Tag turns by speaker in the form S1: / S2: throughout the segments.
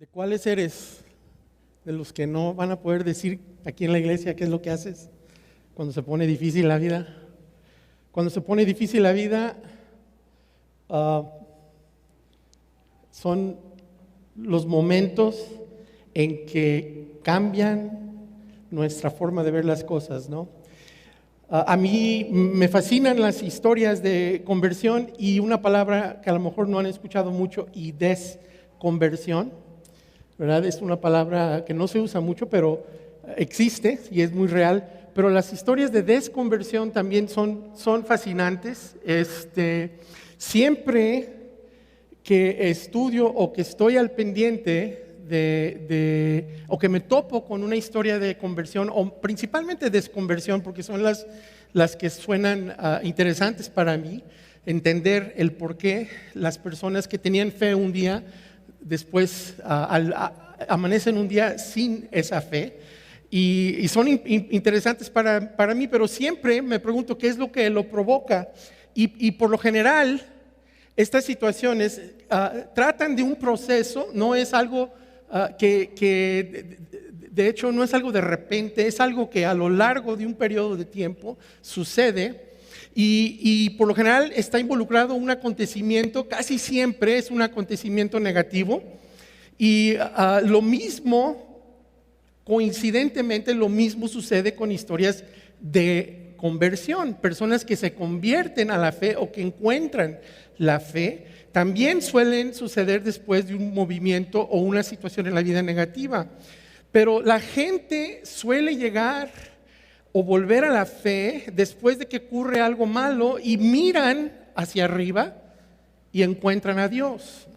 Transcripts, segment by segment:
S1: ¿De cuáles eres? De los que no van a poder decir aquí en la iglesia qué es lo que haces cuando se pone difícil la vida. Cuando se pone difícil la vida, ah, son los momentos en que cambian nuestra forma de ver las cosas, ¿no? A mí me fascinan las historias de conversión y una palabra que a lo mejor no han escuchado mucho, y desconversión, ¿verdad? Es una palabra que no se usa mucho, pero existe y es muy real. Pero las historias de desconversión también son fascinantes. Siempre que estudio o que estoy al pendiente o que me topo con una historia de conversión, o principalmente desconversión, porque son las que suenan interesantes para mí, entender el por qué las personas que tenían fe un día, después amanecen un día sin esa fe. Y son interesantes para mí, pero siempre me pregunto qué es lo que lo provoca. Y por lo general, estas situaciones tratan de un proceso, no es algo que de hecho no es algo de repente, es algo que a lo largo de un periodo de tiempo sucede y por lo general está involucrado un acontecimiento, casi siempre es un acontecimiento negativo y lo mismo, coincidentemente lo mismo sucede con historias de conversión, personas que se convierten a la fe o que encuentran la fe. También suelen suceder después de un movimiento o una situación en la vida negativa. Pero la gente suele llegar o volver a la fe después de que ocurre algo malo y miran hacia arriba y encuentran a Dios.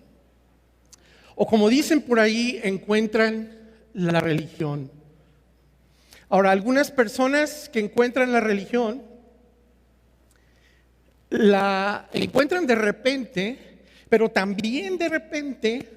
S1: O como dicen por ahí, encuentran la religión. Ahora, algunas personas que encuentran la religión la encuentran de repente, pero también de repente,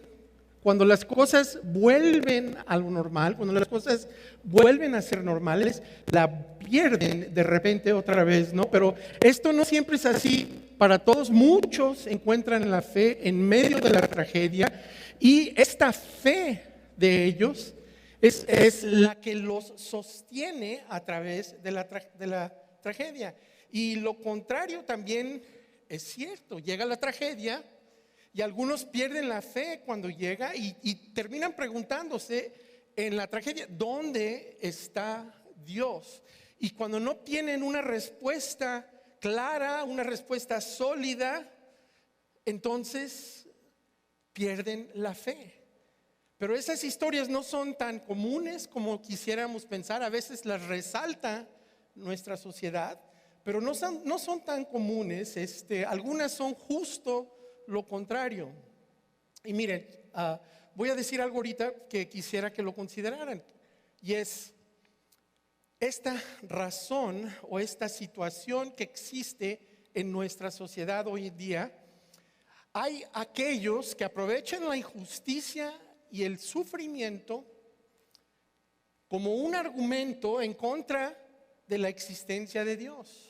S1: cuando las cosas vuelven a lo normal, cuando las cosas vuelven a ser normales, la pierden de repente otra vez, ¿no? Pero esto no siempre es así para todos. Muchos encuentran la fe en medio de la tragedia y esta fe de ellos es la que los sostiene a través de la tragedia. Y lo contrario también es cierto, llega la tragedia y algunos pierden la fe cuando llega y terminan preguntándose en la tragedia, ¿dónde está Dios? Y cuando no tienen una respuesta clara, una respuesta sólida, entonces pierden la fe. Pero esas historias no son tan comunes como quisiéramos pensar, a veces las resalta nuestra sociedad, pero no son tan comunes, algunas son justo lo contrario. Y miren, voy a decir algo ahorita que quisiera que lo consideraran, y es esta razón o esta situación que existe en nuestra sociedad hoy en día. Hay aquellos que aprovechan la injusticia y el sufrimiento como un argumento en contra de la existencia de Dios.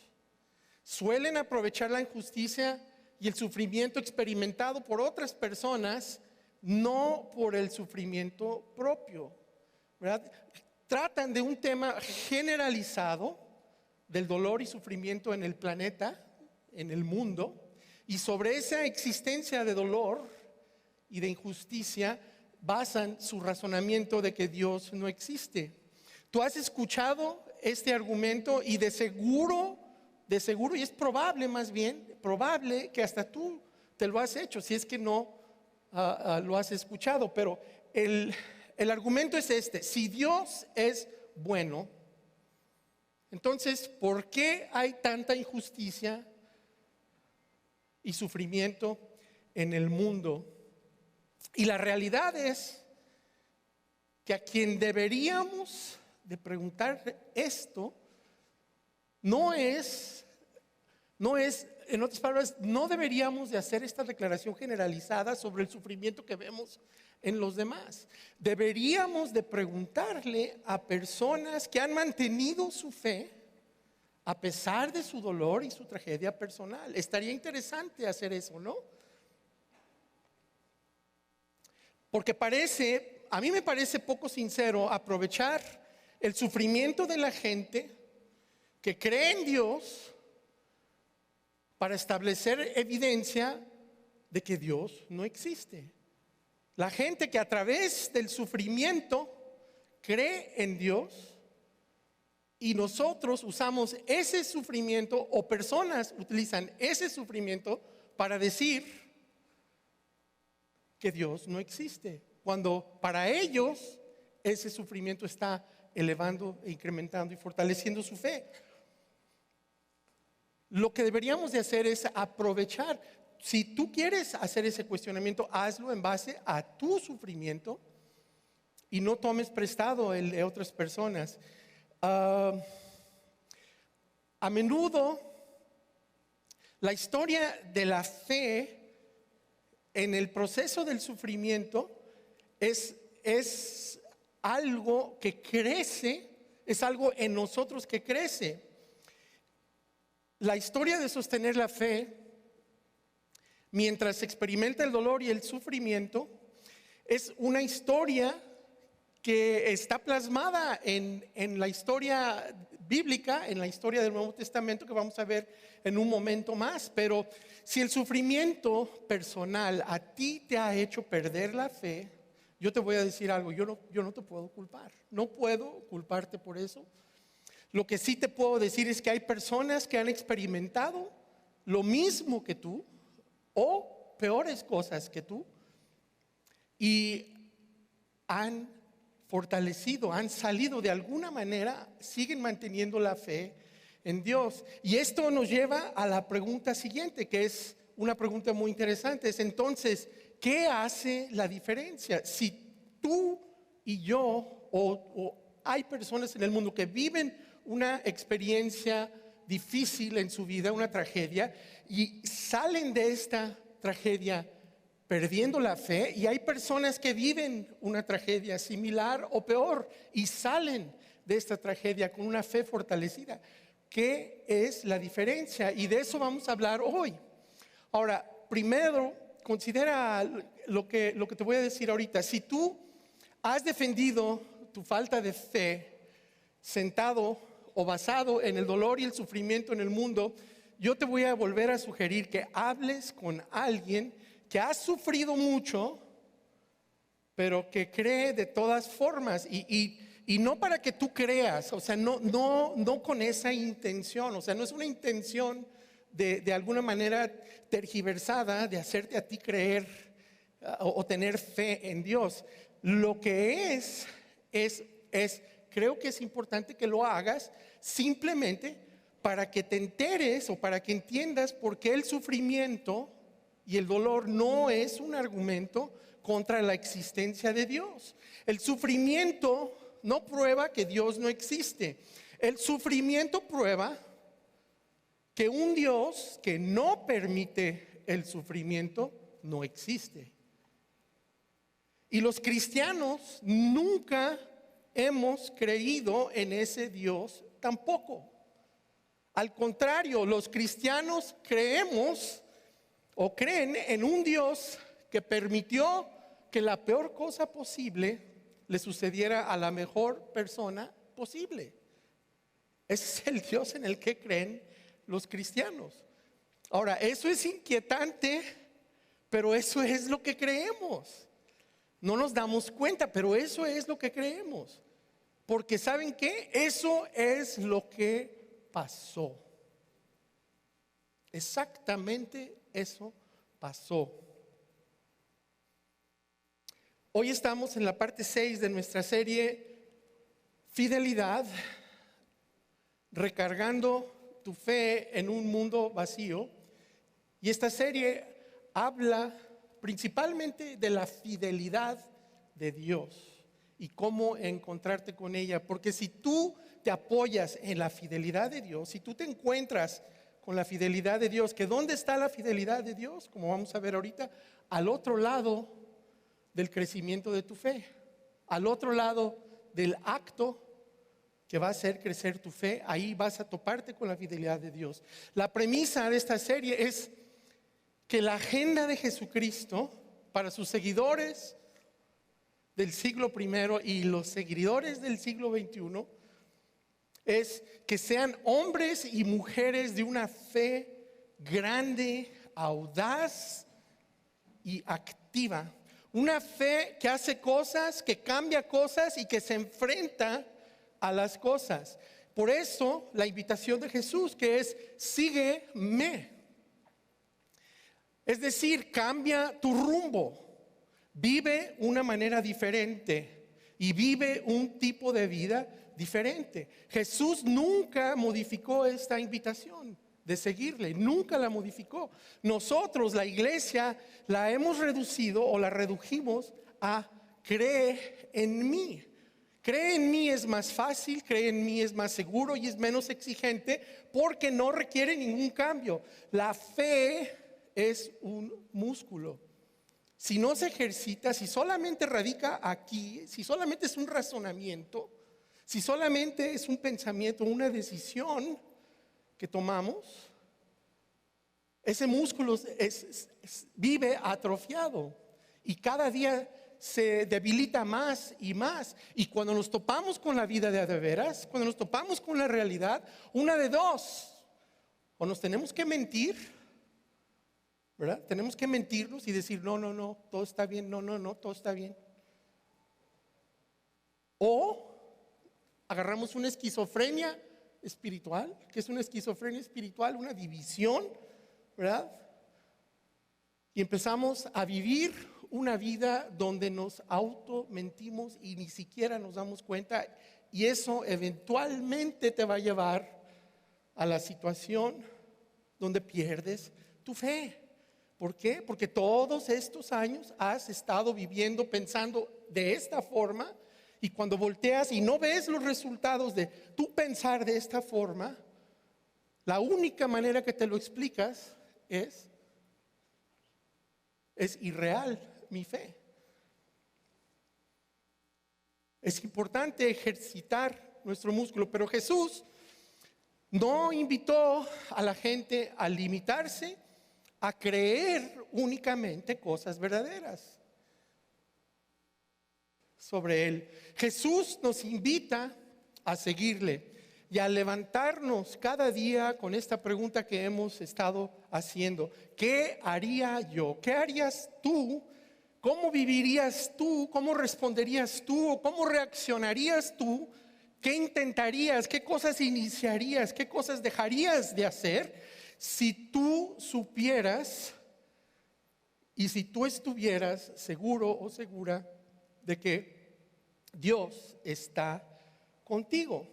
S1: Suelen aprovechar la injusticia y el sufrimiento experimentado por otras personas, no por el sufrimiento propio, ¿verdad? Tratan de un tema generalizado del dolor y sufrimiento en el planeta, en el mundo, y sobre esa existencia de dolor y de injusticia basan su razonamiento de que Dios no existe. Tú has escuchado este argumento y de seguro, y es probable más bien, probable que hasta tú te lo has hecho, si es que no lo has escuchado, pero el argumento es este: si Dios es bueno, entonces ¿por qué hay tanta injusticia y sufrimiento en el mundo? Y la realidad es que a quien deberíamos de preguntar esto no es, en otras palabras, no deberíamos de hacer esta declaración generalizada sobre el sufrimiento que vemos en los demás. Deberíamos de preguntarle a personas que han mantenido su fe a pesar de su dolor y su tragedia personal. Estaría interesante hacer eso, ¿no? Porque a mí me parece poco sincero aprovechar el sufrimiento de la gente que cree en Dios para establecer evidencia de que Dios no existe. La gente que a través del sufrimiento cree en Dios, y nosotros usamos ese sufrimiento, o personas utilizan ese sufrimiento para decir que Dios no existe, cuando para ellos ese sufrimiento está elevando, incrementando y fortaleciendo su fe. Lo que deberíamos de hacer es aprovechar. Si tú quieres hacer ese cuestionamiento, hazlo en base a tu sufrimiento y no tomes prestado el de otras personas. A menudo la historia de la fe en el proceso del sufrimiento es algo que crece, es algo en nosotros que crece. La historia de sostener la fe mientras se experimenta el dolor y el sufrimiento es una historia que está plasmada en la historia bíblica, en la historia del Nuevo Testamento, que vamos a ver en un momento más. Pero si el sufrimiento personal a ti te ha hecho perder la fe, yo te voy a decir algo, yo no te puedo culpar, no puedo culparte por eso. Lo que sí te puedo decir es que hay personas que han experimentado lo mismo que tú o peores cosas que tú y han fortalecido, han salido de alguna manera, siguen manteniendo la fe en Dios. Y esto nos lleva a la pregunta siguiente, que es una pregunta muy interesante. Es entonces, ¿qué hace la diferencia? Si tú y yo o hay personas en el mundo que viven una experiencia difícil en su vida, una tragedia, y salen de esta tragedia perdiendo la fe, y hay personas que viven una tragedia similar o peor y salen de esta tragedia con una fe fortalecida. ¿Qué es la diferencia? Y de eso vamos a hablar hoy. Ahora, primero, considera lo que te voy a decir ahorita. Si tú has defendido tu falta de fe sentado o basado en el dolor y el sufrimiento en el mundo, yo te voy a volver a sugerir que hables con alguien que ha sufrido mucho, pero que cree de todas formas, y no para que tú creas, o sea, no con esa intención, o sea, no es una intención de alguna manera tergiversada de hacerte a ti creer o tener fe en Dios. Lo que es creo que es importante que lo hagas simplemente para que te enteres o para que entiendas por qué el sufrimiento y el dolor no es un argumento contra la existencia de Dios. El sufrimiento no prueba que Dios no existe. El sufrimiento prueba que un Dios que no permite el sufrimiento no existe. Y los cristianos nunca hemos creído en ese Dios tampoco. Al contrario, los cristianos creemos o creen en un Dios que permitió que la peor cosa posible le sucediera a la mejor persona posible. Ese es el Dios en el que creen los cristianos. Ahora, eso es inquietante, pero eso es lo que creemos. No nos damos cuenta, pero eso es lo que creemos. Porque ¿saben qué? Eso es lo que pasó. Exactamente eso pasó. Hoy estamos en la parte 6 de nuestra serie Fidelidad, recargando tu fe en un mundo vacío. Y esta serie habla principalmente de la fidelidad de Dios y cómo encontrarte con ella. Porque si tú te apoyas en la fidelidad de Dios, si tú te encuentras con la fidelidad de Dios, que ¿dónde está la fidelidad de Dios? Como vamos a ver ahorita, al otro lado del crecimiento de tu fe, al otro lado del acto que va a hacer crecer tu fe, ahí vas a toparte con la fidelidad de Dios. La premisa de esta serie es que la agenda de Jesucristo para sus seguidores del siglo I y los seguidores del siglo XXI es que sean hombres y mujeres de una fe grande, audaz y activa. Una fe que hace cosas, que cambia cosas y que se enfrenta a las cosas. Por eso la invitación de Jesús, que es sígueme. Es decir, cambia tu rumbo. Vive una manera diferente y vive un tipo de vida diferente. Jesús nunca modificó esta invitación de seguirle, nunca la modificó. Nosotros, la iglesia, la hemos reducido o la redujimos a cree en mí. Cree en mí es más fácil, cree en mí es más seguro y es menos exigente porque no requiere ningún cambio. La fe es un músculo. Si no se ejercita, si solamente radica aquí, si solamente es un razonamiento, si solamente es un pensamiento, una decisión que tomamos, ese músculo vive atrofiado y cada día se debilita más y más. Y cuando nos topamos con la vida de veras, cuando nos topamos con la realidad, una de dos: o nos tenemos que mentir, ¿verdad? Tenemos que mentirnos y decir no, todo está bien, no, todo está bien. O agarramos una esquizofrenia espiritual, que es una esquizofrenia espiritual, una división, ¿verdad? Y empezamos a vivir una vida donde nos auto-mentimos y ni siquiera nos damos cuenta, y eso eventualmente te va a llevar a la situación donde pierdes tu fe. ¿Por qué? Porque todos estos años has estado viviendo pensando de esta forma, y cuando volteas y no ves los resultados de tu pensar de esta forma, la única manera que te lo explicas es irreal mi fe. Es importante ejercitar nuestro músculo, pero Jesús no invitó a la gente a limitarse a creer únicamente cosas verdaderas sobre Él. Jesús nos invita a seguirle y a levantarnos cada día con esta pregunta que hemos estado haciendo: ¿qué haría yo? ¿Qué harías tú? ¿Cómo vivirías tú? ¿Cómo responderías tú? ¿O cómo reaccionarías tú? ¿Qué intentarías? ¿Qué cosas iniciarías? ¿Qué cosas dejarías de hacer si tú supieras y si tú estuvieras seguro o segura de que Dios está contigo?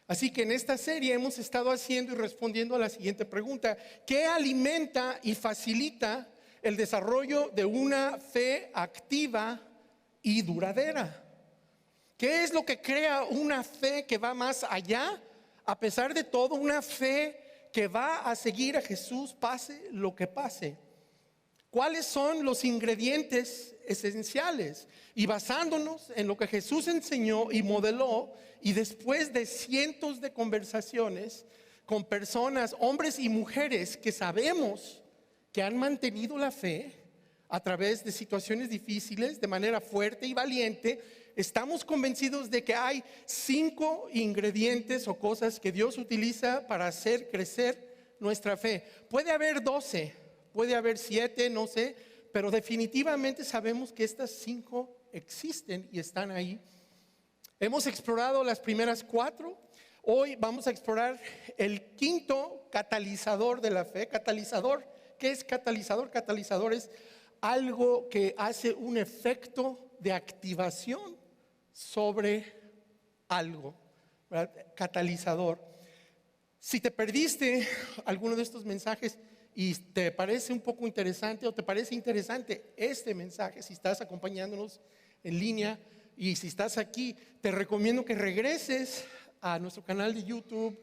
S1: Así que en esta serie hemos estado haciendo y respondiendo a la siguiente pregunta: ¿qué alimenta y facilita el desarrollo de una fe activa y duradera? ¿Qué es lo que crea una fe que va más allá, a pesar de todo, una fe que va a seguir a Jesús pase lo que pase? ¿Cuáles son los ingredientes esenciales? Y basándonos en lo que Jesús enseñó y modeló, y después de cientos de conversaciones con personas, hombres y mujeres que sabemos que han mantenido la fe a través de situaciones difíciles de manera fuerte y valiente, estamos convencidos de que hay 5 ingredientes o cosas que Dios utiliza para hacer crecer nuestra fe. Puede haber 12, puede haber 7, no sé, pero definitivamente sabemos que estas 5 existen y están ahí. Hemos explorado las primeras 4. Hoy vamos a explorar el 5.º catalizador de la fe. Catalizador, ¿qué es catalizador? Catalizador es algo que hace un efecto de activación sobre algo, ¿verdad? Catalizador. Si te perdiste alguno de estos mensajes y te parece un poco interesante o te parece interesante este mensaje, si estás acompañándonos en línea y si estás aquí, te recomiendo que regreses a nuestro canal de YouTube,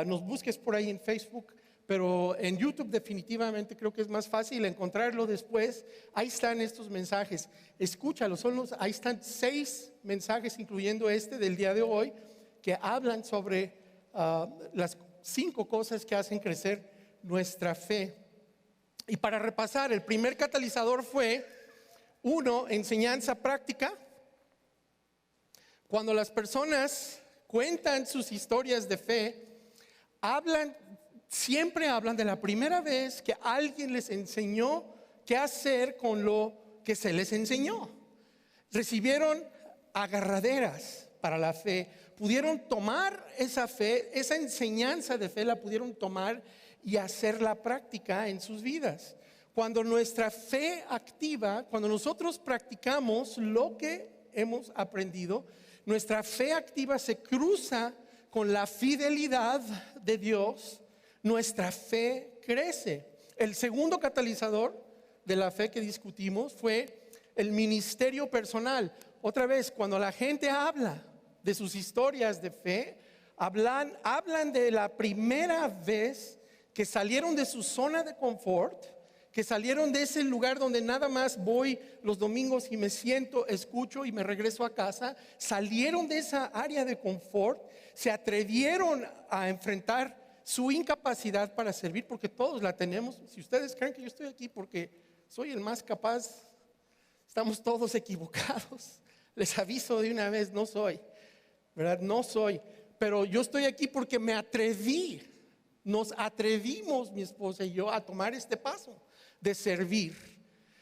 S1: nos busques por ahí en Facebook, pero en YouTube definitivamente creo que es más fácil encontrarlo después. Ahí están estos mensajes, escúchalos, ahí están 6 mensajes, incluyendo este del día de hoy, que hablan sobre las 5 cosas que hacen crecer nuestra fe. Y para repasar, el primer catalizador fue 1, enseñanza práctica. Cuando las personas cuentan sus historias de fe, siempre hablan de la primera vez que alguien les enseñó qué hacer con lo que se les enseñó. Recibieron agarraderas para la fe, pudieron tomar esa fe, esa enseñanza de fe la pudieron tomar y hacerla práctica en sus vidas. Cuando nuestra fe activa, cuando nosotros practicamos lo que hemos aprendido, nuestra fe activa se cruza con la fidelidad de Dios, nuestra fe crece. El segundo catalizador de la fe que discutimos fue el ministerio personal. Otra vez, cuando la gente habla de sus historias de fe, hablan de la primera vez que salieron de su zona de confort, que salieron de ese lugar donde nada más voy los domingos y me siento, escucho y me regreso a casa. Salieron de esa área de confort, se atrevieron a enfrentar su incapacidad para servir, porque todos la tenemos. Si ustedes creen que yo estoy aquí porque soy el más capaz, estamos todos equivocados. Les aviso de una vez, no soy, ¿verdad? No soy, pero yo estoy aquí porque me atreví. Nos atrevimos, mi esposa y yo, a tomar este paso de servir.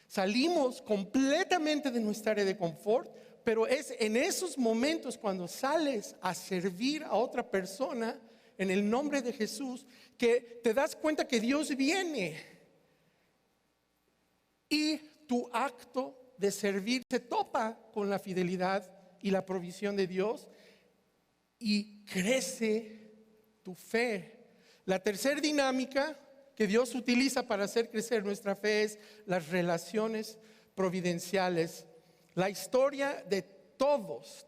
S1: Salimos completamente de nuestra área de confort, pero es en esos momentos cuando sales a servir a otra persona en el nombre de Jesús que te das cuenta que Dios viene y tu acto de servir se topa con la fidelidad y la provisión de Dios y crece tu fe. La tercera dinámica que Dios utiliza para hacer crecer nuestra fe es las relaciones providenciales. La historia de todos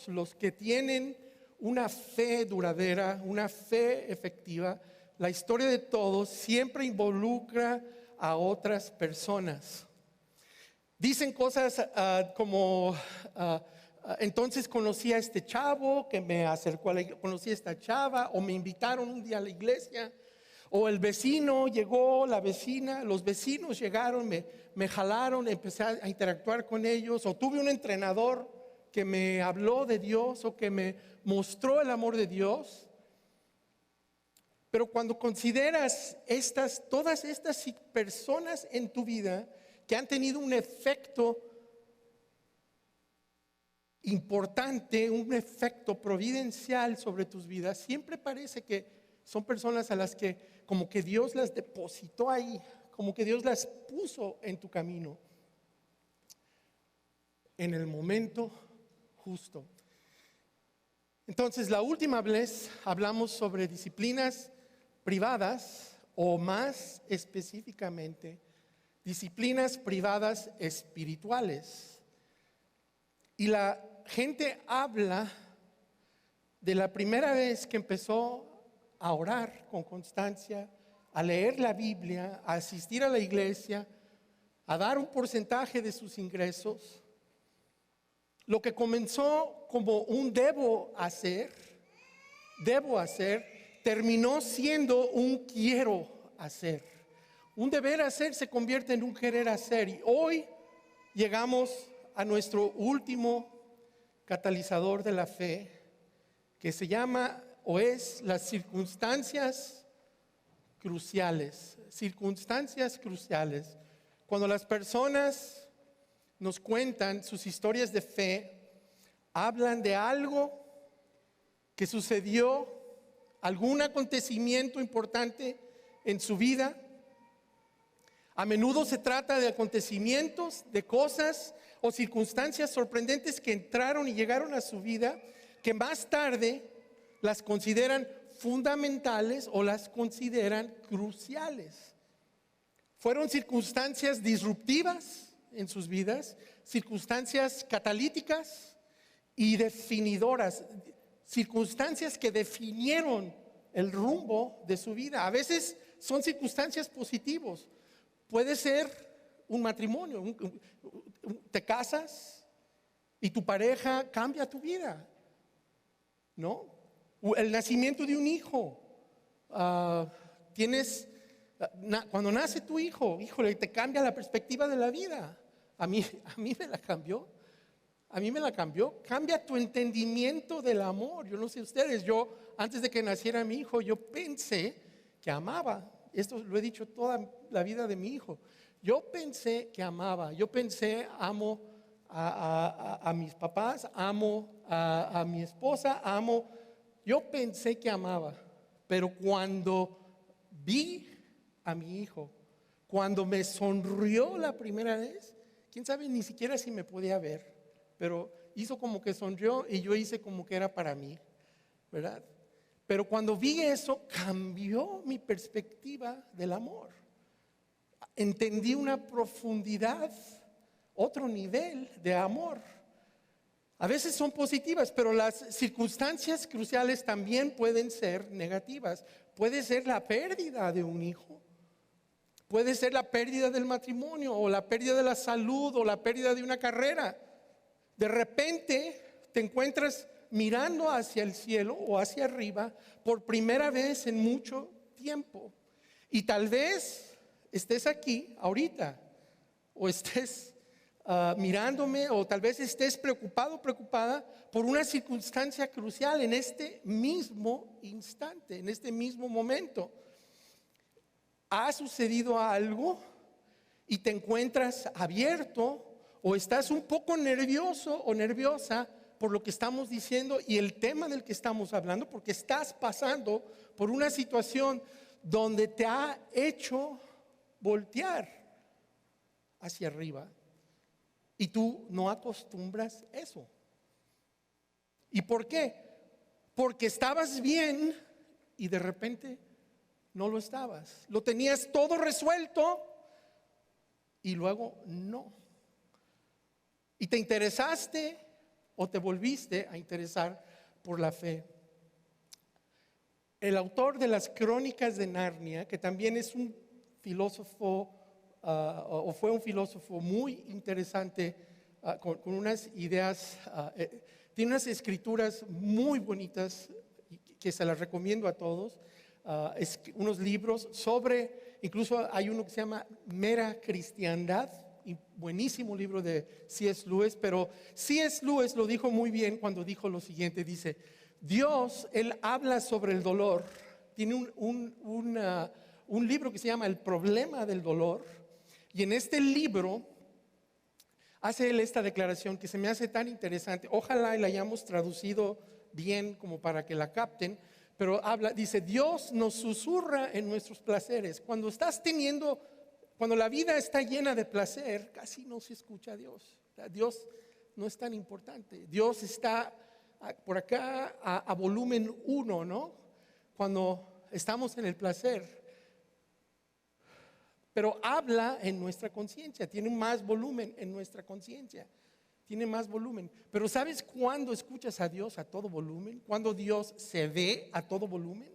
S1: los que tienen una fe duradera, una fe efectiva, la historia de todos siempre involucra a otras personas. Dicen cosas como entonces conocí a este chavo que me acercó conocí a esta chava, o me invitaron un día a la iglesia, o el vecino llegó, la vecina, los vecinos llegaron, me jalaron, empecé a interactuar con ellos, o tuve un entrenador que me habló de Dios o que me mostró el amor de Dios. Pero cuando consideras todas estas personas en tu vida que han tenido un efecto importante, un efecto providencial sobre tus vidas, siempre parece que son personas a las que como que Dios las depositó ahí, como que Dios las puso en tu camino en el momento justo. Entonces, la última vez hablamos sobre disciplinas privadas, o más específicamente, disciplinas privadas espirituales. Y la gente habla de la primera vez que empezó a orar con constancia, a leer la Biblia, a asistir a la iglesia, a dar un porcentaje de sus ingresos. Lo que comenzó como un debo hacer, terminó siendo un quiero hacer. Un deber hacer se convierte en un querer hacer. Y hoy llegamos a nuestro último catalizador de la fe, que se llama o es las circunstancias cruciales. Circunstancias cruciales. Cuando las personas nos cuentan sus historias de fe, hablan de algo que sucedió, algún acontecimiento importante en su vida. A menudo se trata de acontecimientos, de cosas o circunstancias sorprendentes que entraron y llegaron a su vida, que más tarde las consideran fundamentales o las consideran cruciales. Fueron circunstancias disruptivas en sus vidas, circunstancias catalíticas y definidoras, circunstancias que definieron el rumbo de su vida. A veces son circunstancias positivas. Puede ser un matrimonio, te casas y tu pareja cambia tu vida, ¿no? El nacimiento de un hijo. Cuando nace tu hijo, híjole, te cambia la perspectiva de la vida. A mí me la cambió. a mí me la cambió. Cambia tu entendimiento del amor. Yo no sé ustedes, yo antes de que naciera mi hijo, yo pensé que amaba. Esto lo he dicho toda la vida de mi hijo. Yo pensé que amaba. Yo pensé, amo a mis papás, amo a mi esposa, amo. Yo pensé que amaba. Pero cuando vi a mi hijo, cuando me sonrió la primera vez, quién sabe ni siquiera si me podía ver, pero hizo como que sonrió y yo hice como que era para mí, ¿verdad? Pero cuando vi eso, cambió mi perspectiva del amor. Entendí una profundidad, otro nivel de amor. A veces son positivas, pero las circunstancias cruciales también pueden ser negativas. Puede ser la pérdida de un hijo, puede ser la pérdida del matrimonio, o la pérdida de la salud, o la pérdida de una carrera. De repente te encuentras mirando hacia el cielo o hacia arriba por primera vez en mucho tiempo. Y tal vez estés aquí ahorita, o estés mirándome, o tal vez estés preocupado o preocupada por una circunstancia crucial en este mismo instante, en este mismo momento. ¿Ha sucedido algo y te encuentras abierto o estás un poco nervioso o nerviosa por lo que estamos diciendo y el tema del que estamos hablando? Porque estás pasando por una situación donde te ha hecho voltear hacia arriba. Y tú no acostumbras eso. ¿Y por qué? Porque estabas bien y de repente no lo estabas. Lo tenías todo resuelto y luego no. Y te interesaste o te volviste a interesar por la fe. El autor de las Crónicas de Narnia, que también es un filósofo, o fue un filósofo muy interesante, con unas ideas, tiene unas escrituras muy bonitas que se las recomiendo a todos. Unos libros sobre, incluso hay uno que se llama Mera Cristiandad, y buenísimo libro de C.S. Lewis. Pero C.S. Lewis lo dijo muy bien cuando dijo lo siguiente. Dice: Dios, Él habla sobre el dolor. Tiene un libro que se llama El problema del dolor, y en este libro hace él esta declaración que se me hace tan interesante. Ojalá la hayamos traducido bien como para que la capten. Pero dice: Dios nos susurra en nuestros placeres. Cuando la vida está llena de placer, casi no se escucha a Dios. Dios no es tan importante. Dios está por acá a volumen 1, ¿no? Cuando estamos en el placer. Pero habla en nuestra conciencia, tiene más volumen en nuestra conciencia. Tiene más volumen. Pero ¿sabes cuándo escuchas a Dios a todo volumen? Cuando Dios se ve a todo volumen.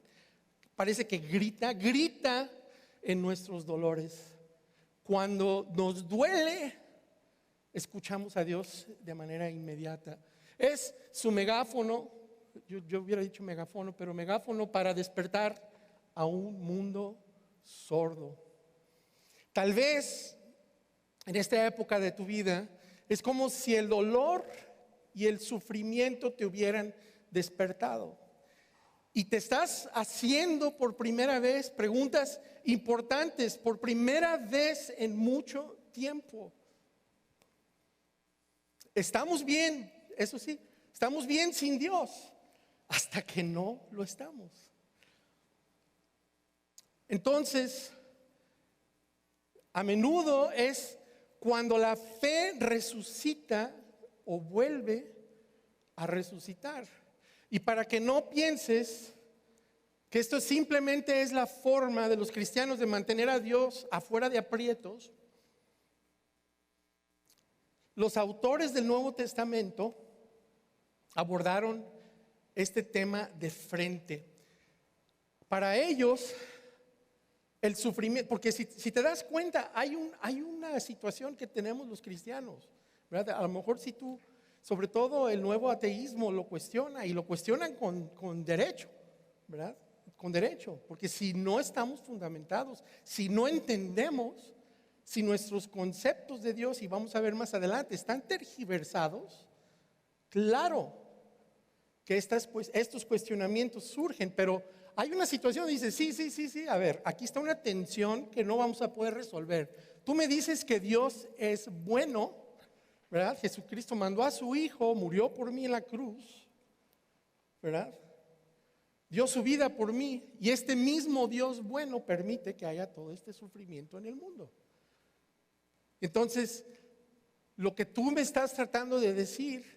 S1: Parece que grita en nuestros dolores. Cuando nos duele, escuchamos a Dios de manera inmediata. Es su megáfono, yo hubiera dicho megáfono, pero megáfono para despertar a un mundo sordo. Tal vez en esta época de tu vida es como si el dolor y el sufrimiento te hubieran despertado. Y te estás haciendo por primera vez preguntas importantes, por primera vez en mucho tiempo. Estamos bien, eso sí, estamos bien sin Dios, hasta que no lo estamos. Entonces, a menudo es cuando la fe resucita o vuelve a resucitar. Y para que no pienses que esto simplemente es la forma de los cristianos de mantener a Dios afuera de aprietos, los autores del Nuevo Testamento abordaron este tema de frente. Para ellos, el sufrimiento, porque si te das cuenta, hay una situación que tenemos los cristianos, ¿verdad? A lo mejor si tú, sobre todo el nuevo ateísmo, lo cuestiona, y lo cuestionan con derecho, ¿verdad? Con derecho, porque si no estamos fundamentados, si no entendemos, si nuestros conceptos de Dios, y vamos a ver más adelante, están tergiversados, Claro que estos cuestionamientos surgen, pero hay una situación donde dice, sí, a ver, aquí está una tensión que no vamos a poder resolver. Tú me dices que Dios es bueno, ¿verdad? Jesucristo mandó a su Hijo, murió por mí en la cruz, ¿verdad? Dio su vida por mí, y este mismo Dios bueno permite que haya todo este sufrimiento en el mundo. Entonces, lo que tú me estás tratando de decir,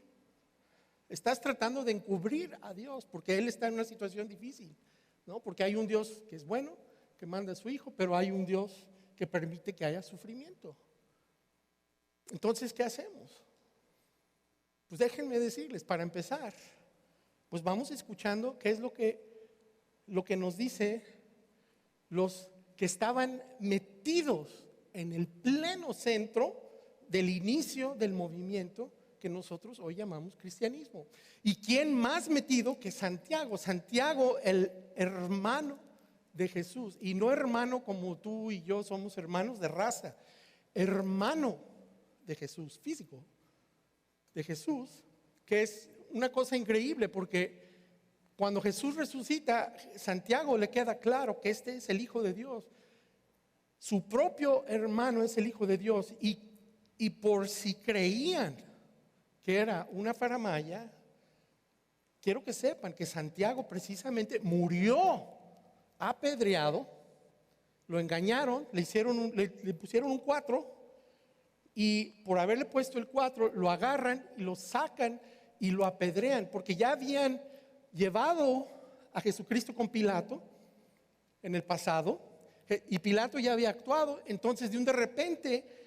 S1: estás tratando de encubrir a Dios, porque Él está en una situación difícil, ¿no? Porque hay un Dios que es bueno, que manda a su Hijo, pero hay un Dios que permite que haya sufrimiento. Entonces, ¿qué hacemos? Pues déjenme decirles, para empezar, pues vamos escuchando qué es lo que nos dice los que estaban metidos en el pleno centro del inicio del movimiento que nosotros hoy llamamos cristianismo. ¿Y quién más metido que Santiago? Santiago, el hermano de Jesús, y no hermano como tú y yo somos hermanos de raza, hermano de Jesús, físico de Jesús, que es una cosa increíble porque cuando Jesús resucita, Santiago le queda claro que este es el Hijo de Dios. Su propio hermano es el Hijo de Dios, y por si creían que era una faramaya, quiero que sepan que Santiago precisamente murió apedreado, lo engañaron, le pusieron un 4, y por haberle puesto el 4 lo agarran y lo sacan y lo apedrean, porque ya habían llevado a Jesucristo con Pilato en el pasado, y Pilato ya había actuado. Entonces de repente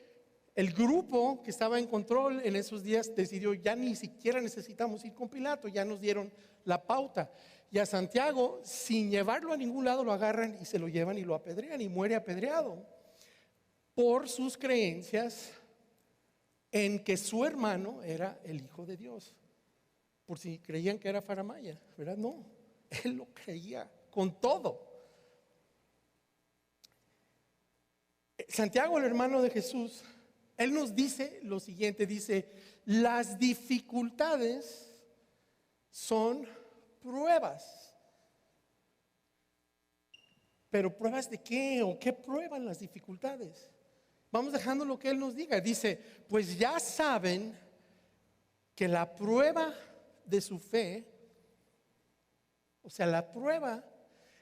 S1: el grupo que estaba en control en esos días decidió, ya ni siquiera necesitamos ir con Pilato, ya nos dieron la pauta. Y a Santiago, sin llevarlo a ningún lado, lo agarran y se lo llevan y lo apedrean, y muere apedreado por sus creencias en que su hermano era el Hijo de Dios. Por si creían que era faramaya, ¿verdad? No, él lo creía con todo. Santiago, el hermano de Jesús, él nos dice lo siguiente, dice, las dificultades son pruebas. ¿Pero pruebas de qué? ¿O qué prueban las dificultades? Vamos dejando lo que él nos diga. Dice, pues ya saben que la prueba de su fe, o sea, la prueba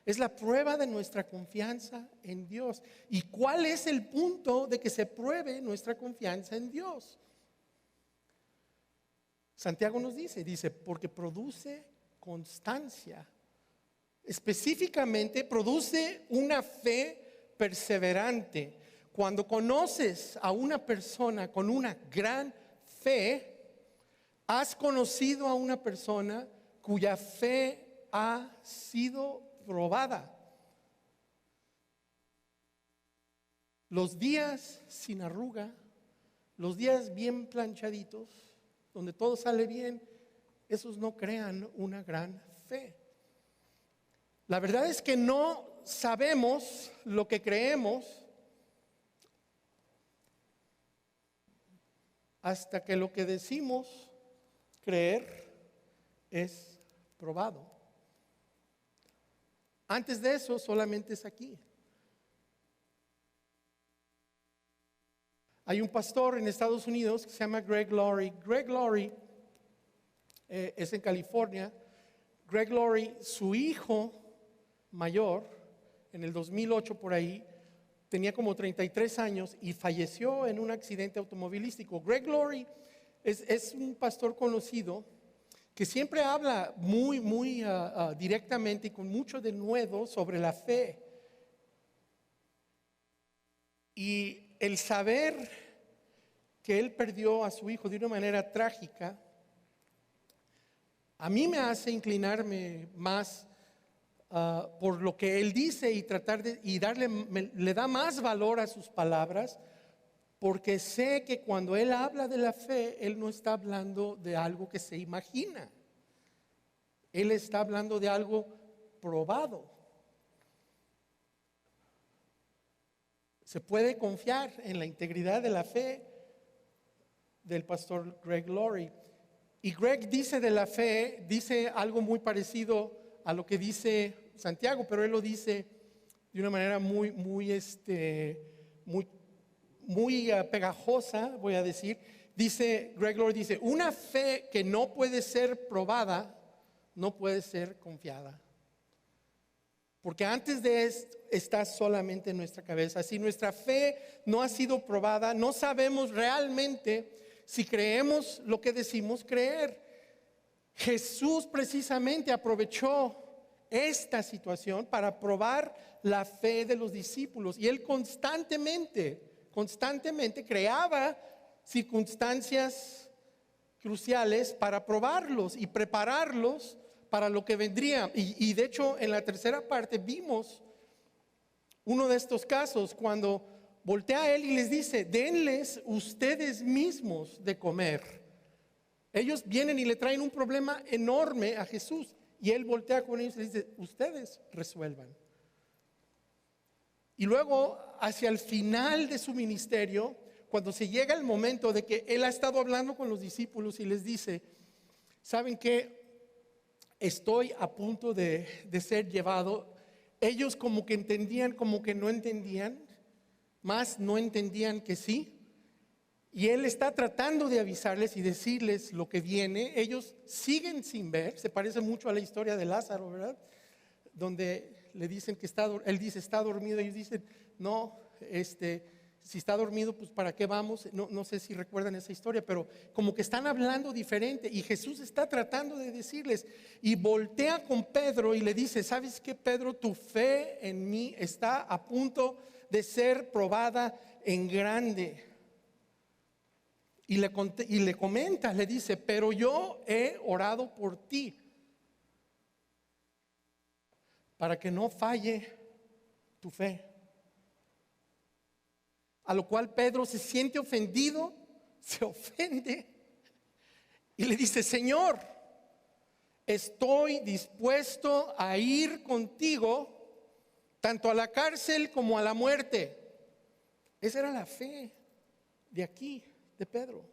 S1: es la prueba de nuestra confianza en Dios. ¿Y cuál es el punto de que se pruebe nuestra confianza en Dios? Santiago nos dice, porque produce constancia. Específicamente, produce una fe perseverante. Cuando conoces a una persona con una gran fe, has conocido a una persona cuya fe ha sido probada. Los días sin arruga, los días bien planchaditos, donde todo sale bien, esos no crean una gran fe. La verdad es que no sabemos lo que creemos hasta que lo que decimos creer es probado. Antes de eso solamente es aquí. Hay un pastor en Estados Unidos que se llama Greg Laurie. Greg Laurie es en California. Greg Laurie, su hijo mayor, en el 2008 por ahí, tenía como 33 años y falleció en un accidente automovilístico. Greg Laurie es un pastor conocido que siempre habla muy directamente y con mucho denuedo sobre la fe. Y el saber que él perdió a su hijo de una manera trágica, a mí me hace inclinarme más por lo que él dice y tratar de le da más valor a sus palabras, porque sé que cuando él habla de la fe, él no está hablando de algo que se imagina. Él está hablando de algo probado. Se puede confiar en la integridad de la fe del pastor Greg Laurie. Y Greg dice de la fe, dice algo muy parecido a lo que dice Santiago, pero él lo dice de una manera muy pegajosa, voy a decir. Dice, Greg Lord dice, una fe que no puede ser probada, no puede ser confiada. Porque antes de esto está solamente en nuestra cabeza. Si nuestra fe no ha sido probada, no sabemos realmente si creemos lo que decimos creer. Jesús precisamente aprovechó esta situación para probar la fe de los discípulos. Y él constantemente creaba circunstancias cruciales para probarlos y prepararlos para lo que vendría. Y de hecho, en la tercera parte vimos uno de estos casos cuando voltea a él y les dice, denles ustedes mismos de comer. Ellos vienen y le traen un problema enorme a Jesús y él voltea con ellos y les dice, ustedes resuelvan. Y luego, hacia el final de su ministerio, cuando se llega el momento de que él ha estado hablando con los discípulos y les dice, ¿saben qué? Estoy a punto de ser llevado. Ellos como que entendían, como que no entendían, más no entendían que sí. Y él está tratando de avisarles y decirles lo que viene. Ellos siguen sin ver. Se parece mucho a la historia de Lázaro, ¿verdad? Donde le dicen que él dice está dormido. Ellos dicen, no, si está dormido, pues ¿para qué vamos? No sé si recuerdan esa historia, pero como que están hablando diferente. Y Jesús está tratando de decirles. Y voltea con Pedro y le dice, ¿sabes qué, Pedro? Tu fe en mí está a punto de ser probada en grande. Y le comenta, le dice, pero yo he orado por ti para que no falle tu fe. A lo cual Pedro se siente ofendido, se ofende y le dice, Señor, estoy dispuesto a ir contigo tanto a la cárcel como a la muerte. Esa era la fe de aquí, de Pedro.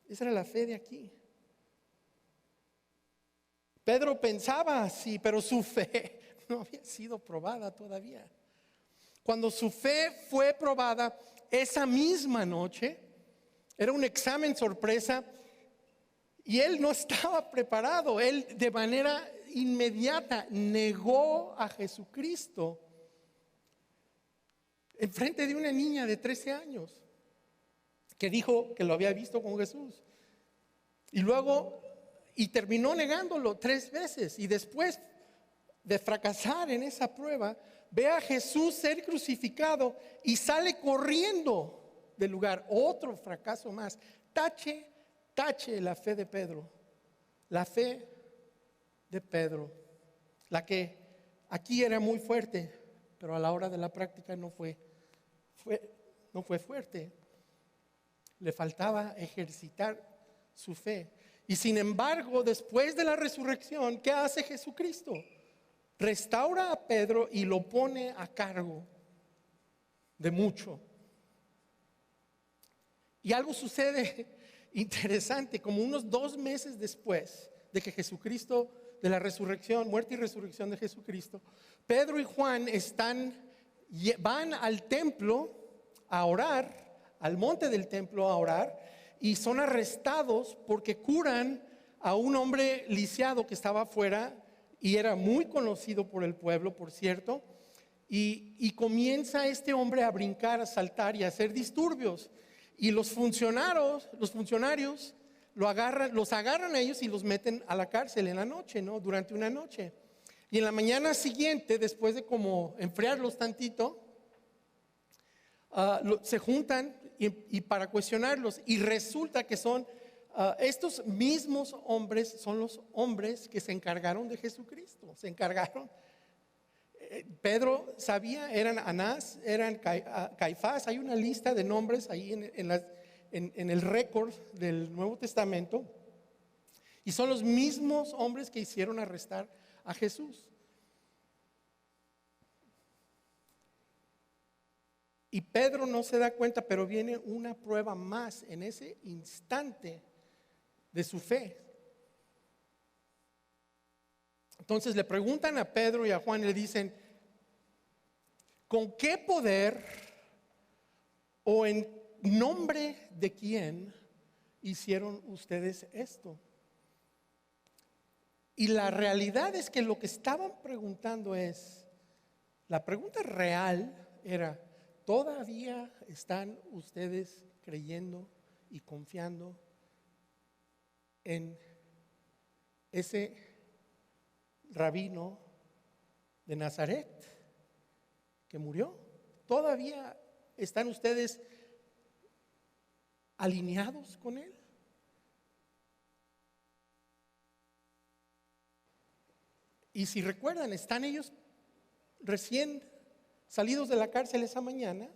S1: Esa era la fe de aquí. Pedro pensaba así, pero su fe no había sido probada todavía. Cuando su fe fue probada esa misma noche, era un examen sorpresa y él no estaba preparado. Él de manera inmediata negó a Jesucristo en frente de una niña de 13 años que dijo que lo había visto con Jesús. Y terminó negándolo 3 veces. Y después de fracasar en esa prueba, ve a Jesús ser crucificado y sale corriendo del lugar. Otro fracaso más. Tache la fe de Pedro. La fe de Pedro. La que aquí era muy fuerte, pero a la hora de la práctica no fue fuerte. Le faltaba ejercitar su fe. Y sin embargo, después de la resurrección, ¿qué hace Jesucristo? Restaura a Pedro y lo pone a cargo de mucho. Y algo sucede interesante, como unos 2 meses después de que Jesucristo, de la resurrección, muerte y resurrección de Jesucristo, Pedro y Juan van al templo a orar, al monte del templo a orar, y son arrestados porque curan a un hombre lisiado que estaba afuera y era muy conocido por el pueblo, por cierto, y comienza este hombre a brincar, a saltar y a hacer disturbios, y los funcionarios los agarran a ellos y los meten a la cárcel en la noche, ¿no? Durante una noche. Y en la mañana siguiente, después de como enfriarlos tantito, se juntan y para cuestionarlos, y resulta que son estos mismos hombres, son los hombres que se encargaron de Jesucristo. Se encargaron. Pedro sabía, eran Anás, eran Caifás. Hay una lista de nombres ahí en el récord del Nuevo Testamento, y son los mismos hombres que hicieron arrestar a Jesús. Y Pedro no se da cuenta, pero viene una prueba más en ese instante de su fe. Entonces le preguntan a Pedro y a Juan y le dicen, ¿con qué poder o en nombre de quién hicieron ustedes esto? Y la realidad es que lo que estaban preguntando la pregunta real era, ¿todavía están ustedes creyendo y confiando en ese rabino de Nazaret que murió? ¿Todavía están ustedes alineados con él? Y si recuerdan, están ellos recién salidos de la cárcel esa mañana,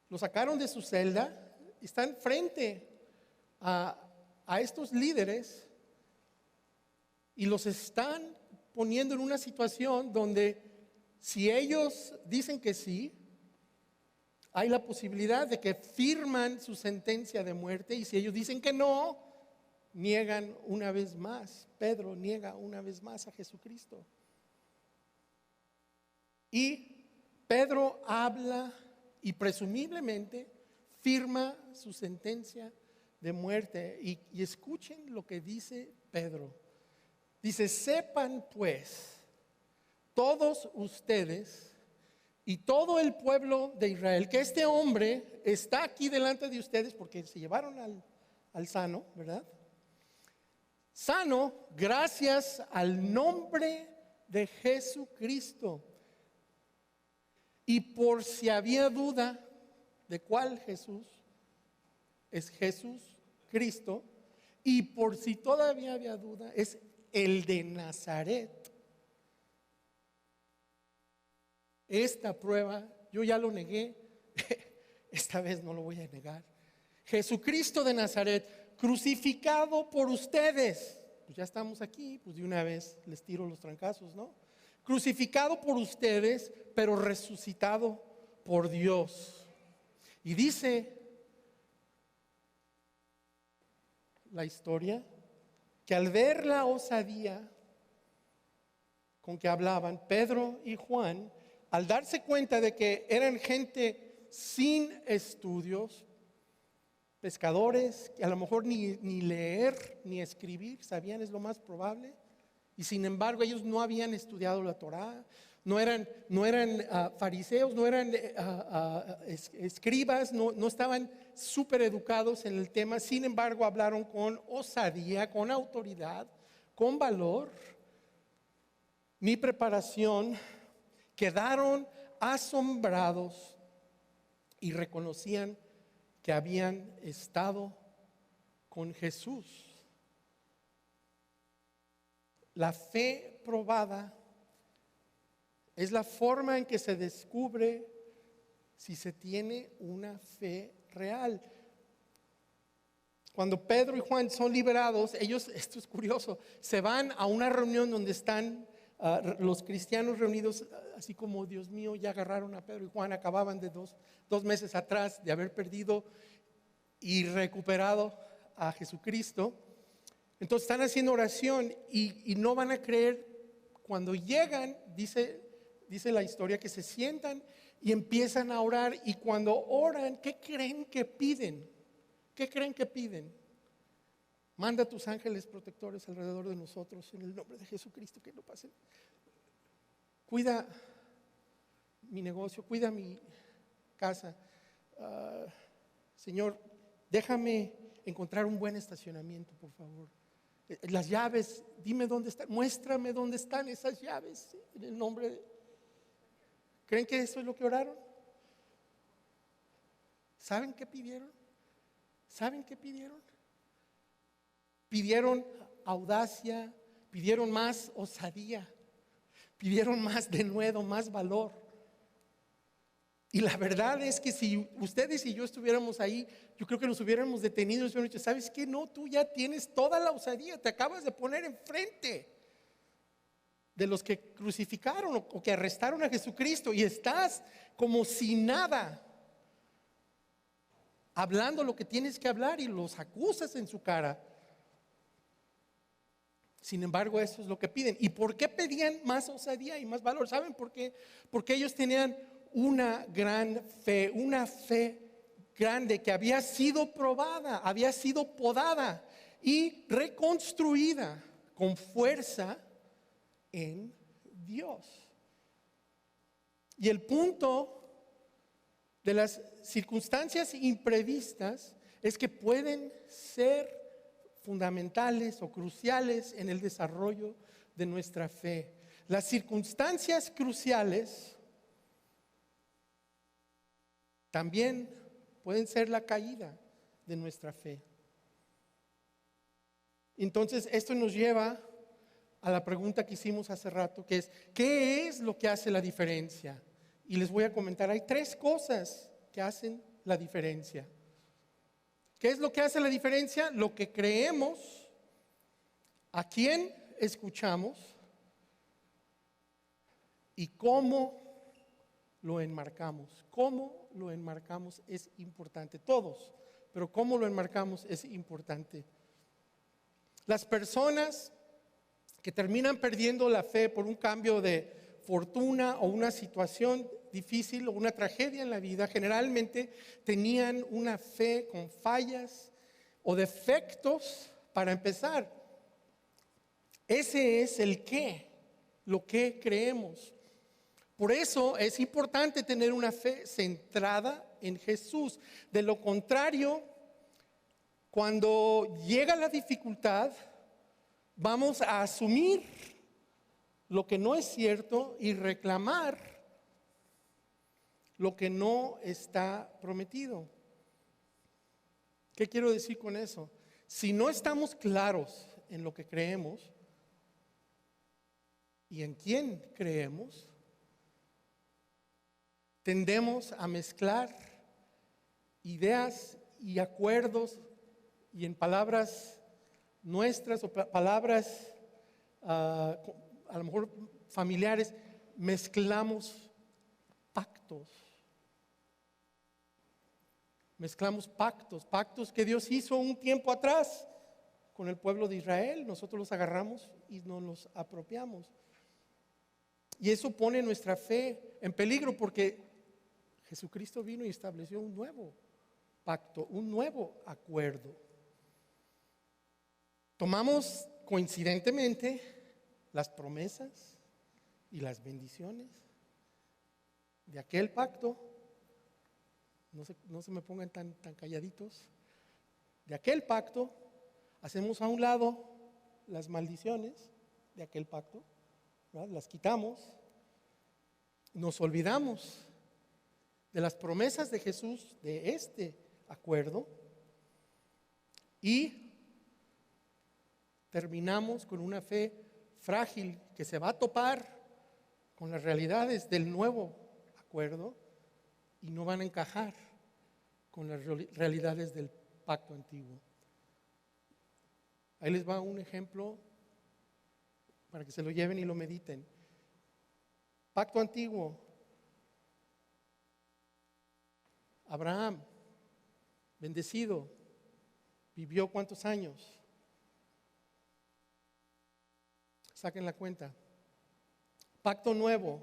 S1: lo sacaron de su celda, están frente a estos líderes y los están poniendo en una situación donde si ellos dicen que sí, hay la posibilidad de que firman su sentencia de muerte, y si ellos dicen que no, niegan una vez más. Pedro niega una vez más a Jesucristo. Y Pedro habla y presumiblemente firma su sentencia de muerte. Y escuchen lo que dice Pedro. Dice, sepan pues todos ustedes y todo el pueblo de Israel que este hombre está aquí delante de ustedes porque se llevaron al sano, ¿verdad? Sano gracias al nombre de Jesucristo. Y por si había duda de cuál Jesús, es Jesús Cristo, y por si todavía había duda, es el de Nazaret. Esta prueba, yo ya lo negué, esta vez no lo voy a negar. Jesucristo de Nazaret, crucificado por ustedes. Pues ya estamos aquí, pues de una vez les tiro los trancazos, ¿no? Crucificado por ustedes, pero resucitado por Dios. Y dice la historia que al ver la osadía con que hablaban Pedro y Juan, al darse cuenta de que eran gente sin estudios, pescadores que a lo mejor ni leer ni escribir sabían, es lo más probable, y sin embargo ellos no habían estudiado la Torá, no eran fariseos, no eran escribas, no estaban súper educados en el tema. Sin embargo hablaron con osadía, con autoridad, con valor. Mi preparación, quedaron asombrados y reconocían que habían estado con Jesús. La fe probada es la forma en que se descubre si se tiene una fe real. Cuando Pedro y Juan son liberados, ellos, esto es curioso, se van a una reunión donde están los cristianos reunidos, así como, Dios mío, ya agarraron a Pedro y Juan, acababan de dos meses atrás de haber perdido y recuperado a Jesucristo. Entonces están haciendo oración y no van a creer cuando llegan, dice la historia, que se sientan y empiezan a orar, y cuando oran, ¿qué creen que piden? ¿Qué creen que piden? Manda a tus ángeles protectores alrededor de nosotros en el nombre de Jesucristo, que no pasen. Cuida mi negocio, cuida mi casa. Señor, déjame encontrar un buen estacionamiento, por favor. Las llaves, dime dónde están, muéstrame dónde están esas llaves, en el nombre de... ¿Creen que eso es lo que oraron? ¿Saben qué pidieron? ¿Saben qué pidieron? Pidieron audacia, pidieron más osadía, pidieron más denuedo, más valor. Y la verdad es que si ustedes y yo estuviéramos ahí, yo creo que nos hubiéramos detenido y nos hubiéramos dicho, ¿sabes qué? No, tú ya tienes toda la osadía, te acabas de poner enfrente de los que crucificaron o que arrestaron a Jesucristo, y estás como si nada, hablando lo que tienes que hablar y los acusas en su cara. Sin embargo, eso es lo que piden. ¿Y por qué pedían más osadía y más valor? ¿Saben por qué? Porque ellos tenían una gran fe, una fe grande que había sido probada, había sido podada y reconstruida con fuerza en Dios. Y el punto de las circunstancias imprevistas es que pueden ser fundamentales o cruciales en el desarrollo de nuestra fe. Las circunstancias cruciales también pueden ser la caída de nuestra fe. Entonces, esto nos lleva a la pregunta que hicimos hace rato, que es, ¿qué es lo que hace la diferencia? Y les voy a comentar, hay 3 cosas que hacen la diferencia. ¿Qué es lo que hace la diferencia? Lo que creemos, a quién escuchamos y cómo lo enmarcamos. Cómo lo enmarcamos es importante, todos, pero cómo lo enmarcamos es importante. Las personas que terminan perdiendo la fe por un cambio de fortuna o una situación difícil o una tragedia en la vida, generalmente tenían una fe con fallas o defectos para empezar. Ese es el qué, lo que creemos. Por eso es importante tener una fe centrada en Jesús. De lo contrario, cuando llega la dificultad, vamos a asumir lo que no es cierto y reclamar lo que no está prometido. ¿Qué quiero decir con eso? Si no estamos claros en lo que creemos y en quién creemos, tendemos a mezclar ideas y acuerdos y en palabras nuestras o palabras a lo mejor familiares, mezclamos pactos. Mezclamos pactos que Dios hizo un tiempo atrás con el pueblo de Israel. Nosotros los agarramos y nos los apropiamos. Y eso pone nuestra fe en peligro porque Jesucristo vino y estableció un nuevo pacto, un nuevo acuerdo. Tomamos coincidentemente las promesas y las bendiciones de aquel pacto. No se me pongan tan calladitos. De aquel pacto, hacemos a un lado las maldiciones de aquel pacto, ¿verdad? Las quitamos, nos olvidamos de las promesas de Jesús de este acuerdo y terminamos con una fe frágil que se va a topar con las realidades del nuevo acuerdo y no van a encajar con las realidades del pacto antiguo. Ahí les va un ejemplo para que se lo lleven y lo mediten. Pacto antiguo. Abraham, bendecido, vivió ¿cuántos años? Saquen la cuenta. Pacto nuevo.